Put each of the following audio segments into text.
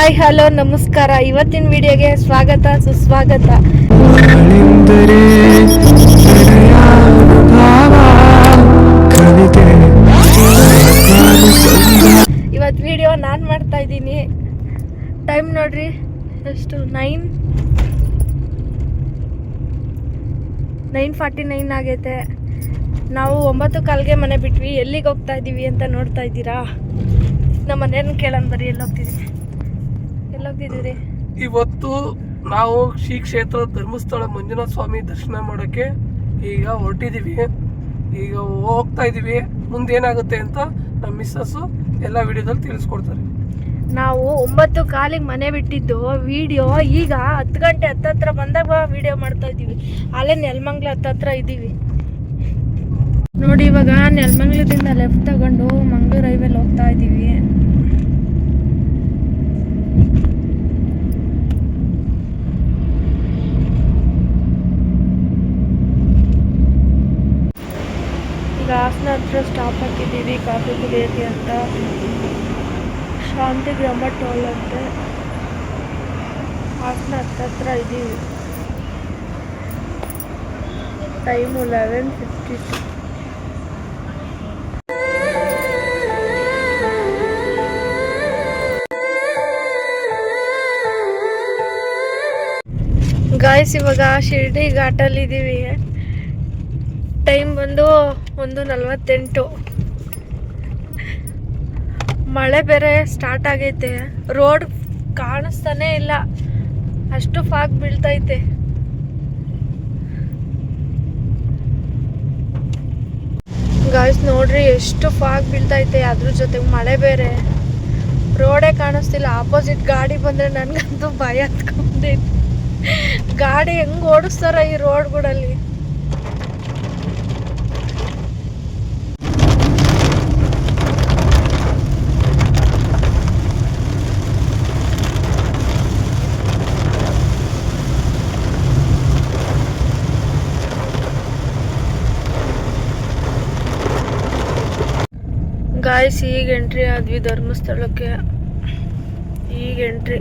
Hi hello ನಮಸ್ಕಾರ. ಇವತ್ತಿನ ವಿಡಿಯೋಗೆ ಸ್ವಾಗತ ಸುಸ್ವಾಗತ. ಇವತ್ತು ವಿಡಿಯೋ ನಾನು ಮಾಡ್ತಾ ಇದ್ದೀನಿ. ಟೈಮ್ ನೋಡ್ರಿ ಎಷ್ಟು, 9:49 ಆಗೈತೆ. ನಾವು 9:15ಗೆ ಮನೆ ಬಿಟ್ವಿ. ಎಲ್ಲಿಗೆ ಹೋಗ್ತಾ ಇದ್ದೀವಿ ಅಂತ ನೋಡ್ತಾ ಇದ್ದೀರಾ? ನಮ್ಮ ಮನೆಯವ್ರನ್ನ ಕೇಳೋಣ ಬರ್ರಿ. ಎಲ್ಲೋಗ್ತಿದ್ದೀರಿ? ಇವತ್ತು ನಾವು ಶ್ರೀ ಕ್ಷೇತ್ರ ಧರ್ಮಸ್ಥಳ ಮಂಜುನಾಥ ಸ್ವಾಮಿ ದರ್ಶನ ಮಾಡೋಕ್ಕೆ ಈಗ ಹೊರಟಿದ್ದೀವಿ. ಈಗ ಹೋಗ್ತಾ ಇದ್ದೀವಿ. ಮುಂದೆ ಏನಾಗುತ್ತೆ ಅಂತ ನಮ್ಮ ಮಿಸ್ಸಸ್ಸು ಎಲ್ಲ ವಿಡಿಯೋದಲ್ಲಿ ತಿಳಿಸ್ಕೊಡ್ತಾರೆ. ನಾವು 9:15ಗೆ ಮನೆ ಬಿಟ್ಟಿದ್ದು. ವಿಡಿಯೋ ಈಗ 10 ಗಂಟೆ ಹತ್ತತ್ರ ಬಂದಾಗ ವಿಡಿಯೋ ಮಾಡ್ತಾ ಇದ್ದೀವಿ. ಅಲ್ಲೇ ನೆಲಮಂಗ್ಲ ಹತ್ತತ್ರ ಇದ್ದೀವಿ ನೋಡಿ. ಇವಾಗ ನೆಲಮಂಗ್ಲದಿಂದ ಲೆಫ್ಟ್ ತಗೊಂಡು ಮಂಗಳೂರು ಹೈವೇಲಿ ಹೋಗ್ತಾ ಇದ್ದೀವಿ. ಈಗ ಹಾಸನ ಹತ್ರ ಸ್ಟಾಪ್ ಹಾಕಿದ್ದೀವಿ ಕಾಫಿ ಕುಡಿಯೋಕ್ಕೆ ಅಂತ. ಶಾಂತಿಗ್ರಾಮ ಟೋಲ್ ಅಂತೆ. ಹಾಸನ ಹತ್ತತ್ರ ಇದ್ದೀವಿ. ಟೈಮು 11:52. ಗಾಯ್ಸ್, ಇವಾಗ ಶಿರ್ಡಿ ಘಾಟಲ್ಲಿ ಇದ್ದೀವಿ. ಟೈಮ್ ಬಂದು 1:48. ಮಳೆ ಬೇರೆ ಸ್ಟಾರ್ಟ್ ಆಗೈತೆ. ರೋಡ್ ಕಾಣಿಸ್ತಾನೆ ಇಲ್ಲ, ಅಷ್ಟು ಫಾಗ್ ಬೀಳ್ತೈತೆ. ಗಾಯ್ಸ್ ನೋಡ್ರಿ ಎಷ್ಟು ಫಾಗ್ ಬೀಳ್ತೈತೆ. ಅದ್ರ ಜೊತೆಗೆ ಮಳೆ ಬೇರೆ. ರೋಡೇ ಕಾಣಿಸ್ತಿಲ್ಲ. ಆಪೋಸಿಟ್ ಗಾಡಿ ಬಂದರೆ ನನಗಂತೂ ಭಯ ಹತ್ಕೊಂಡೈತೆ. ಗಾಡಿ ಹೆಂಗ್ ಓಡಿಸ್ತಾರ ಈ ರೋಡ್ಗಳಲ್ಲಿ. ಗಾಯ್ಸ್, ಈಗ ಎಂಟ್ರಿ ಆದ್ವಿ ಧರ್ಮಸ್ಥಳಕ್ಕೆ. ಈಗ ಎಂಟ್ರಿ.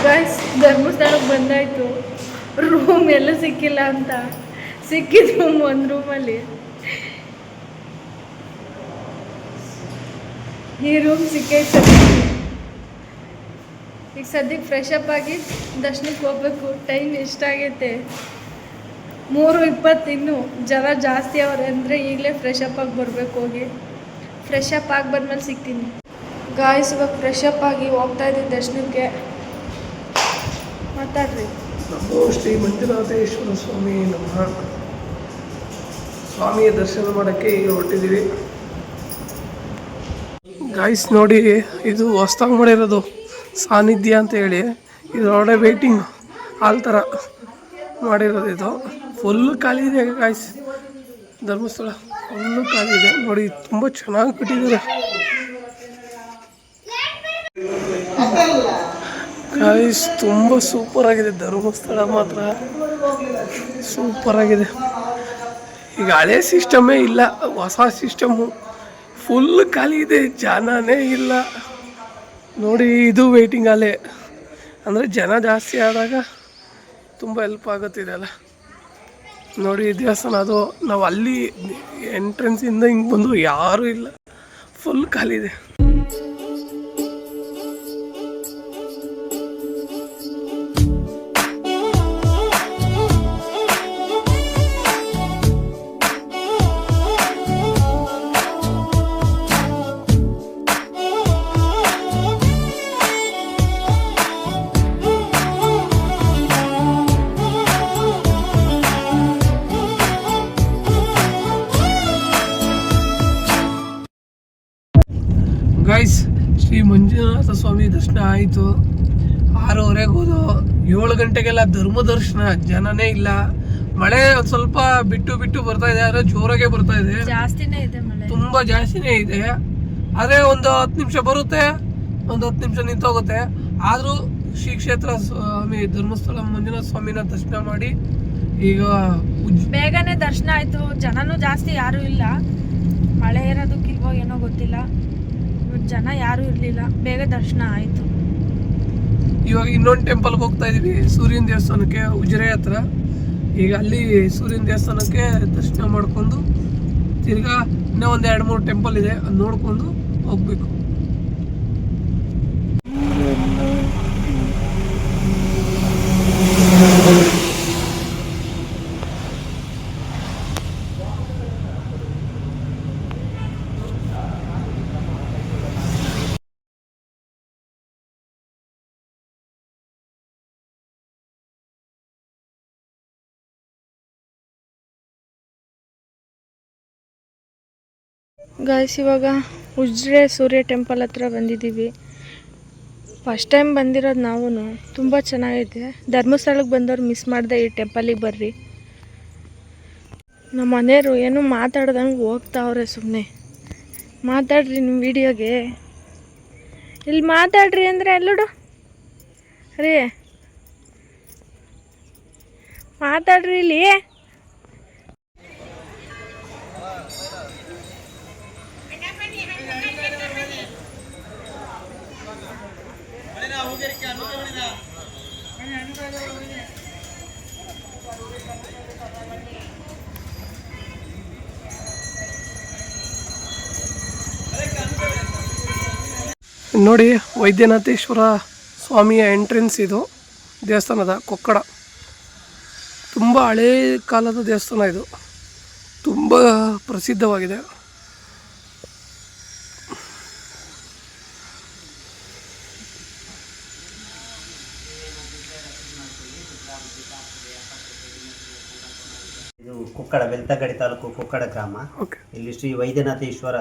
ಗಾಯ್ಸ್, ಧರ್ಮಸ್ಥಳಕ್ಕೆ ಬಂದಾಯ್ತು. ರೂಮ್ ಎಲ್ಲೂ ಸಿಕ್ಕಿಲ್ಲ ಅಂತ. ಸಿಕ್ಕಿದ ರೂಮ್ ಒಂದು ರೂಮಲ್ಲಿ. ಈ ರೂಮ್ ಸಿಕ್ಕೈತೆ. ಈಗ ಸದ್ಯಕ್ಕೆ ಫ್ರೆಶ್ ಅಪ್ ಆಗಿ ದರ್ಶನಕ್ಕೆ ಹೋಗ್ಬೇಕು. ಟೈಮ್ ಎಷ್ಟಾಗೈತೆ? 3:20. ಇನ್ನೂ ಜನ ಜಾಸ್ತಿ ಅವ್ರೆ ಅಂದರೆ ಈಗಲೇ ಫ್ರೆಶ್ ಅಪ್ ಆಗಿ ಬರಬೇಕು. ಹೋಗಿ ಫ್ರೆಶ್ ಅಪ್ ಆಗಿ ಬಂದ್ಮೇಲೆ ಸಿಗ್ತೀನಿ. ಗಾಯ್ಸ್, ಇವಾಗ ಫ್ರೆಶ್ ಅಪ್ ಆಗಿ ಹೋಗ್ತಾ ಇದ್ದೀನಿ ದರ್ಶನಕ್ಕೆ. ಮಾತಾಡ್ರಿ. ನಮೋ ಶ್ರೀ ಮಂಜುನಾಥೇಶ್ವರ ಸ್ವಾಮಿ ನಮಃ. ಸ್ವಾಮಿಯ ದರ್ಶನ ಮಾಡೋಕ್ಕೆ ಈಗ ಹೊರಟಿದ್ದೀವಿ. ಗಾಯ್ಸ್ ನೋಡಿ, ಇದು ಹೊಸ್ದಾಗಿ ಮಾಡಿರೋದು ಸಾನ್ನಿಧ್ಯ ಅಂತ ಹೇಳಿ. ಇದರೊಳಗಡೆ ವೇಟಿಂಗ್ ಹಾಲ್ ಥರ ಮಾಡಿರೋದು. ಇದು ಫುಲ್ಲು ಖಾಲಿ ಇದೆ ಗಾಯ್ಸ್. ಧರ್ಮಸ್ಥಳ ಫುಲ್ಲು ಖಾಲಿ ಇದೆ ನೋಡಿ. ತುಂಬ ಚೆನ್ನಾಗಿ ಕಟ್ಟಿದ್ದಾರೆ ಗಾಯ್ಸ್. ತುಂಬ ಸೂಪರ್ ಆಗಿದೆ ಧರ್ಮಸ್ಥಳ ಮಾತ್ರ. ಸೂಪರ್ ಆಗಿದೆ. ಈಗ ಹಳೆ ಸಿಸ್ಟಮೇ ಇಲ್ಲ, ಹೊಸ ಸಿಸ್ಟಮು. ಫುಲ್ ಖಾಲಿ ಇದೆ, ಜನನೇ ಇಲ್ಲ ನೋಡಿ. ಇದು ವೇಟಿಂಗ್ ಹಾಲೇ. ಅಂದರೆ ಜನ ಜಾಸ್ತಿ ಆದಾಗ ತುಂಬ ಹೆಲ್ಪ್ ಆಗುತ್ತಿದೆಯಲ್ಲ ನೋಡಿ. ದೇವಸ್ಥಾನ ಅದು. ನಾವು ಅಲ್ಲಿ ಎಂಟ್ರೆನ್ಸಿಂದ ಹಿಂಗೆ ಬಂದು ಯಾರೂ ಇಲ್ಲ, ಫುಲ್ ಖಾಲಿ ಇದೆ. ಗೈಸ್, ಶ್ರೀ ಮಂಜುನಾಥ ಸ್ವಾಮಿ ದರ್ಶನ ಆಯಿತು. 6:30 ಹೋದು. 7 ಗಂಟೆಗೆಲ್ಲ ಧರ್ಮ ದರ್ಶನ. ಜನನೇ ಇಲ್ಲ. ಮಳೆ ಒಂದು ಸ್ವಲ್ಪ ಬಿಟ್ಟು ಬರ್ತಾ ಇದೆ, ಆದರೆ ಜೋರಾಗೆ ಬರ್ತಾ ಇದೆ. ಜಾಸ್ತಿನೇ ಇದೆ ಮಳೆ, ತುಂಬ ಜಾಸ್ತಿನೇ ಇದೆ. ಆದರೆ ಒಂದು 10 ನಿಮಿಷ ಬರುತ್ತೆ, ಒಂದು 10 ನಿಮಿಷ ನಿಂತೋಗುತ್ತೆ. ಆದರೂ ಶ್ರೀ ಕ್ಷೇತ್ರ ಸ್ವಾಮಿ ಧರ್ಮಸ್ಥಳ ಮಂಜುನಾಥ ಸ್ವಾಮಿನ ದರ್ಶನ ಮಾಡಿ ಈಗ ಬೇಗನೆ ದರ್ಶನ ಆಯ್ತು. ಜನನೂ ಜಾಸ್ತಿ ಯಾರೂ ಇಲ್ಲ, ಮಳೆ ಇರೋದಕ್ಕಿಲ್ವೋ ಏನೋ ಗೊತ್ತಿಲ್ಲ, ಜನ ಯಾರೂ ಇರಲಿಲ್ಲ, ಬೇಗ ದರ್ಶನ ಆಯಿತು. ಇವಾಗ ಇನ್ನೊಂದು ಟೆಂಪಲ್ಗೆ ಹೋಗ್ತಾ ಇದೀವಿ, ಸೂರ್ಯನ ದೇವಸ್ಥಾನಕ್ಕೆ, ಉಜಿರೆ ಹತ್ರ. ಈಗ ಅಲ್ಲಿ ಸೂರ್ಯನ ದೇವಸ್ಥಾನಕ್ಕೆ ದರ್ಶನ ಮಾಡ್ಕೊಂಡು ತಿರ್ಗಾ ಇನ್ನೂ ಒಂದು 2-3 ಟೆಂಪಲ್ ಇದೆ, ಅದು ನೋಡ್ಕೊಂಡು ಹೋಗ್ಬೇಕು. ಗಾಯ್ಸ್, ಇವಾಗ ಉಜಿರೆ ಸೂರ್ಯ ಟೆಂಪಲ್ ಹತ್ರ ಬಂದಿದ್ದೀವಿ. ಫಸ್ಟ್ ಟೈಮ್ ಬಂದಿರೋದು ನಾವು. ತುಂಬ ಚೆನ್ನಾಗಿದೆ. ಧರ್ಮಸ್ಥಳಕ್ಕೆ ಬಂದವ್ರು ಮಿಸ್ ಮಾಡಿದೆ ಈ ಟೆಂಪಲಿಗೆ ಬರ್ರಿ. ನಮ್ಮ ಮನೆಯವರು ಏನೂ ಮಾತಾಡ್ದಂಗೆ ಹೋಗ್ತಾವ್ರೆ. ಸುಮ್ಮನೆ ಮಾತಾಡ್ರಿ ನಿಮ್ಮ ವಿಡಿಯೋಗೆ. ಇಲ್ಲಿ ಮಾತಾಡ್ರಿ ಅಂದರೆ ಎಲ್ಲೋಡು ರೀ, ಮಾತಾಡ್ರಿ ಇಲ್ಲಿ. ನೋಡಿ, ವೈದ್ಯನಾಥೇಶ್ವರ ಸ್ವಾಮಿಯ ಎಂಟ್ರೆನ್ಸ್ ಇದು ದೇವಸ್ಥಾನದ ಕೊಕ್ಕಡ. ತುಂಬ ಹಳೇ ಕಾಲದ ದೇವಸ್ಥಾನ ಇದು, ತುಂಬ ಪ್ರಸಿದ್ಧವಾಗಿದೆ. ಇದು ಕುಕ್ಕಡ, ಬೆಳ್ತಂಗಡಿ ತಾಲೂಕು ಕುಕ್ಕಡ ಗ್ರಾಮ. ಇಲ್ಲಿ ಶ್ರೀ ವೈದ್ಯನಾಥೇಶ್ವರ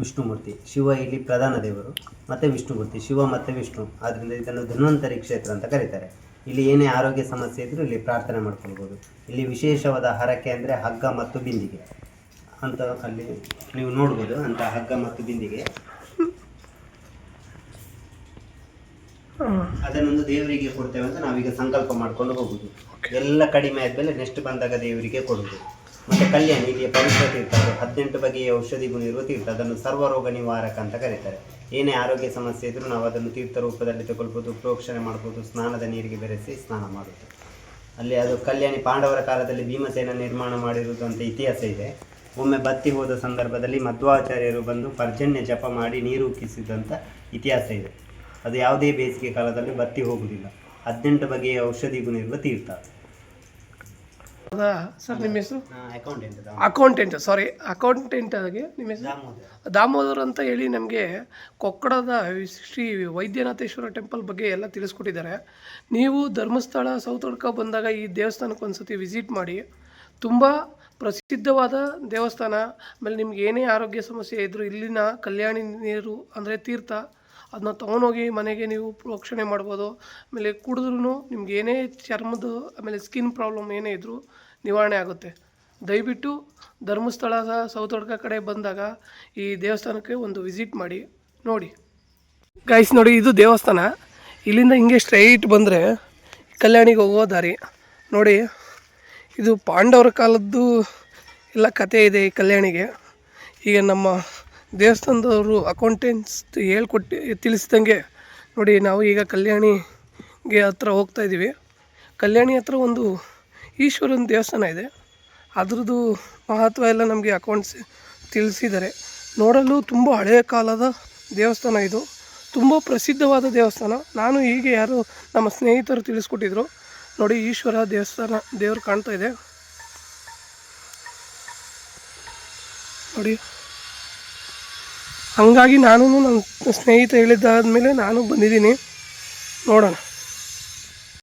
ವಿಷ್ಣುಮೂರ್ತಿ, ಶಿವ ಇಲ್ಲಿ ಪ್ರಧಾನ ದೇವರು, ಮತ್ತು ವಿಷ್ಣುಮೂರ್ತಿ, ಶಿವ ಮತ್ತು ವಿಷ್ಣು. ಆದ್ದರಿಂದ ಇದನ್ನು ಧನ್ವಂತರಿ ಕ್ಷೇತ್ರ ಅಂತ ಕರೀತಾರೆ. ಇಲ್ಲಿ ಏನೇ ಆರೋಗ್ಯ ಸಮಸ್ಯೆ ಇದ್ದರೂ ಇಲ್ಲಿ ಪ್ರಾರ್ಥನೆ ಮಾಡ್ಕೊಳ್ಬೋದು. ಇಲ್ಲಿ ವಿಶೇಷವಾದ ಹರಕೆ ಅಂದರೆ ಹಗ್ಗ ಮತ್ತು ಬಿಂದಿಗೆ ಅಂತ ಅಲ್ಲಿ ನೀವು ನೋಡ್ಬೋದು. ಅಂತ ಹಗ್ಗ ಮತ್ತು ಬಿಂದಿಗೆ ಅದನ್ನೊಂದು ದೇವರಿಗೆ ಕೊಡ್ತೇವೆ ಅಂತ ನಾವೀಗ ಸಂಕಲ್ಪ ಮಾಡ್ಕೊಂಡು ಹೋಗುದು. ಎಲ್ಲ ಕಡಿಮೆ ಆದಮೇಲೆ ನೆಕ್ಸ್ಟ್ ಬಂದಾಗ ದೇವರಿಗೆ ಕೊಡುವುದು. ಮತ್ತು ಕಲ್ಯಾಣಿ, ಇಲ್ಲಿಯ ಪವಿತ್ರ ತೀರ್ಥ, 18 ಬಗೆಯ ಔಷಧಿ ಗುಣ ಇರುವ ತೀರ್ಥ. ಅದನ್ನು ಸರ್ವರೋಗ ನಿವಾರಕ ಅಂತ ಕರೀತಾರೆ. ಏನೇ ಆರೋಗ್ಯ ಸಮಸ್ಯೆ ಇದ್ದರೂ ನಾವು ಅದನ್ನು ತೀರ್ಥ ರೂಪದಲ್ಲಿ ತಗೊಳ್ಬೋದು, ಪ್ರೋಕ್ಷಣೆ ಮಾಡ್ಬೋದು, ಸ್ನಾನದ ನೀರಿಗೆ ಬೆರೆಸಿ ಸ್ನಾನ ಮಾಡೋದು. ಅಲ್ಲಿ ಅದು ಕಲ್ಯಾಣಿ ಪಾಂಡವರ ಕಾಲದಲ್ಲಿ ಭೀಮಸೇನ ನಿರ್ಮಾಣ ಮಾಡಿರುವುದು ಅಂತ ಇತಿಹಾಸ ಇದೆ. ಒಮ್ಮೆ ಬತ್ತಿ ಹೋದ ಸಂದರ್ಭದಲ್ಲಿ ಮಧ್ವಾಚಾರ್ಯರು ಬಂದು ಪರ್ಜನ್ಯ ಜಪ ಮಾಡಿ ನೀರು ಉಕ್ಕಿಸಿದಂಥ ಇತಿಹಾಸ ಇದೆ. ಅದು ಯಾವುದೇ ಬೇಸಿಗೆ ಕಾಲದಲ್ಲಿ ಬತ್ತಿ ಹೋಗುವುದಿಲ್ಲ. 18 ಬಗೆಯ ಔಷಧಿ ಗುಣ ಇರುವ ತೀರ್ಥ. ಸರ್, ನಿಮ್ಮ ಹೆಸರು? ಅಕೌಂಟೆಂಟ್. ಅಕೌಂಟೆಂಟ್ ಆಗಿ ನಿಮ್ಮ ಹೆಸರು? ದಾಮೋದರ್ ಅಂತ ಹೇಳಿ ನಮಗೆ ಕೊಕ್ಕಡದ ಶ್ರೀ ವೈದ್ಯನಾಥೇಶ್ವರ ಟೆಂಪಲ್ ಬಗ್ಗೆ ಎಲ್ಲ ತಿಳಿಸ್ಕೊಟ್ಟಿದ್ದಾರೆ. ನೀವು ಧರ್ಮಸ್ಥಳ ಸೌತಡ್ಕ ಬಂದಾಗ ಈ ದೇವಸ್ಥಾನಕ್ಕೆ ಒಂದ್ಸತಿ ವಿಸಿಟ್ ಮಾಡಿ. ತುಂಬ ಪ್ರಸಿದ್ಧವಾದ ದೇವಸ್ಥಾನ. ಆಮೇಲೆ ನಿಮ್ಗೆ ಏನೇ ಆರೋಗ್ಯ ಸಮಸ್ಯೆ ಇದ್ದರೂ ಇಲ್ಲಿನ ಕಲ್ಯಾಣಿ ನೀರು ಅಂದರೆ ತೀರ್ಥ, ಅದನ್ನ ತೊಗೊಂಡೋಗಿ ಮನೆಗೆ ನೀವು ಪ್ರೋಕ್ಷಣೆ ಮಾಡ್ಬೋದು. ಆಮೇಲೆ ಕುಡಿದ್ರೂ ನಿಮ್ಗೆ ಏನೇ ಚರ್ಮದ ಆಮೇಲೆ ಸ್ಕಿನ್ ಪ್ರಾಬ್ಲಮ್ ಏನೇ ಇದ್ದರೂ ನಿವಾರಣೆ ಆಗುತ್ತೆ. ದಯವಿಟ್ಟು ಧರ್ಮಸ್ಥಳದ ಸೌತಡ್ಕ ಕಡೆ ಬಂದಾಗ ಈ ದೇವಸ್ಥಾನಕ್ಕೆ ಒಂದು ವಿಸಿಟ್ ಮಾಡಿ ನೋಡಿ. ಗೈಸ್ ನೋಡಿ, ಇದು ದೇವಸ್ಥಾನ. ಇಲ್ಲಿಂದ ಹಿಂಗೆ ಸ್ಟ್ರೈಟ್ ಬಂದರೆ ಕಲ್ಯಾಣಿಗೆ ಹೋಗೋ ದಾರಿ ನೋಡಿ. ಇದು ಪಾಂಡವರ ಕಾಲದ್ದು ಎಲ್ಲ ಕಥೆ ಇದೆ ಈ ಕಲ್ಯಾಣಿಗೆ. ಈಗ ನಮ್ಮ ದೇವಸ್ಥಾನದವರು ಅಕೌಂಟೆಂಟ್ಸ್ ತಿಳಿಸಿದಂಗೆ ನೋಡಿ, ನಾವು ಈಗ ಕಲ್ಯಾಣಿಗೆ ಹತ್ರ ಹೋಗ್ತಾಯಿದ್ದೀವಿ. ಕಲ್ಯಾಣಿ ಹತ್ರ ಒಂದು ಈಶ್ವರನ ದೇವಸ್ಥಾನ ಇದೆ. ಅದ್ರದ್ದು ಮಹತ್ವ ಎಲ್ಲ ನಮಗೆ ಅಕೌಂಟ್ಸ್ ತಿಳಿಸಿದ್ದಾರೆ. ನೋಡಲು ತುಂಬ ಹಳೆಯ ಕಾಲದ ದೇವಸ್ಥಾನ ಇದು, ತುಂಬ ಪ್ರಸಿದ್ಧವಾದ ದೇವಸ್ಥಾನ. ನಾನು ಹೀಗೆ ಯಾರು ನಮ್ಮ ಸ್ನೇಹಿತರು ತಿಳಿಸ್ಕೊಟ್ಟಿದ್ರು ನೋಡಿ. ಈಶ್ವರ ದೇವಸ್ಥಾನ, ದೇವರು ಕಾಣ್ತಾ ಇದೆ ನೋಡಿ. ಹಾಗಾಗಿ ನಾನು ನನ್ನ ಸ್ನೇಹಿತ ಹೇಳಿದ್ದಾದಮೇಲೆ ನಾನು ಬಂದಿದ್ದೀನಿ, ನೋಡೋಣ.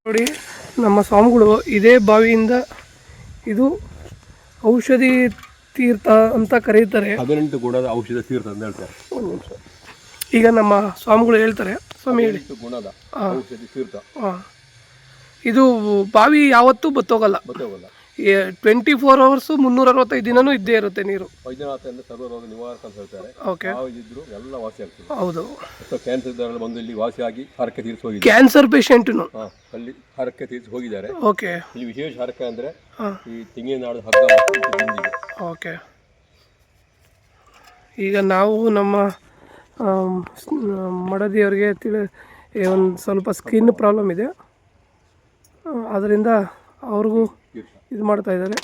ನೋಡಿ, ನಮ್ಮ ಸ್ವಾಮಿಗಳು ಇದೇ ಬಾವಿಯಿಂದ, ಇದು ಔಷಧಿ ತೀರ್ಥ ಅಂತ ಕರೀತಾರೆ. 18 ಗುಣದ ಔಷಧ ತೀರ್ಥ ಅಂತ ಹೇಳ್ತಾರೆ. ಒಂದು ನಿಮಿಷ, ಈಗ ನಮ್ಮ ಸ್ವಾಮಿಗಳು ಹೇಳ್ತಾರೆ. ಸ್ವಾಮಿ ಹೇಳಿ. ಗುಣದ ಔಷಧಿ ತೀರ್ಥ. ಇದು ಬಾವಿ ಯಾವತ್ತೂ ಬತ್ತೋಗಲ್ಲ. 24 ಅವರ್ಸು 365 ದಿನನೂ ಇದ್ದೇ ಇರುತ್ತೆ ನೀರು. ವೈದ್ಯನಾಥದಿಂದ ಸರ್ವರೋಗ ನಿವಾರಕ ಅಂತ ಹೇಳ್ತಾರೆ. ಓಕೆ, ಯಾವಿದ್ರು ಎಲ್ಲ ವಾಸಿ ಆಗ್ತದೆ. ಹೌದು. ಕ್ಯಾನ್ಸರ್ ಇದ್ದವರೆಲ್ಲ ಬಂದು ಇಲ್ಲಿ ವಾಸಿಯಾಗಿ ಹರಕೆ ತೀರಿಸಿ ಹೋಗಿದ್ದಾರೆ. ಕ್ಯಾನ್ಸರ್ ಪೇಷಂಟ್ನು ಅಲ್ಲಿ ಹರಕೆ ತೀರಿಸಿ ಹೋಗಿದ್ದಾರೆ. ಓಕೆ. ಇಲ್ಲಿ ವಿಶೇಷ ಹರಕೆ ಅಂದರೆ ಈ ತೆಂಗಿನ ನಾಡು ಹಗ್ಗ ಮತ್ತು ಬಿಂದಿಗೆ. ಓಕೆ. ಈಗ ನಾವು ನಮ್ಮ ಮಡದಿಯವರಿಗೆ ಒಂದು ಸ್ವಲ್ಪ ಸ್ಕಿನ್ ಪ್ರಾಬ್ಲಮ್ ಇದೆ, ಅದರಿಂದ ಅವ್ರಿಗೂ ಇದು ಮಾಡ್ತಾ ಇದ್ದಾರೆ.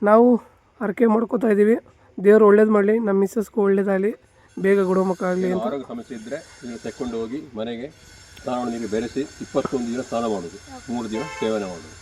ನಾವು ಹರಕೆ ಮಾಡ್ಕೋತಾ ಇದ್ದೀವಿ, ದೇವರು ಒಳ್ಳೇದು ಮಾಡಲಿ, ನಮ್ಮ ಮಿಸ್ಸಸ್ಗೂ ಒಳ್ಳೇದಾಗಲಿ, ಬೇಗ ಗುಣಮುಖ ಆಗಲಿ ಅಂತ. ಆರೋಗ್ಯ ಸಮಸ್ಯೆ ಇದ್ದರೆ ಇದನ್ನು ತೆಕ್ಕೊಂಡು ಹೋಗಿ ಮನೆಗೆ ಸ್ನಾನ ನೀರಿಗೆ ಬೆರೆಸಿ 21 ದಿನ ಸ್ನಾನ ಮಾಡೋದು, 3 ದಿನ ಸೇವನೆ ಮಾಡೋದು.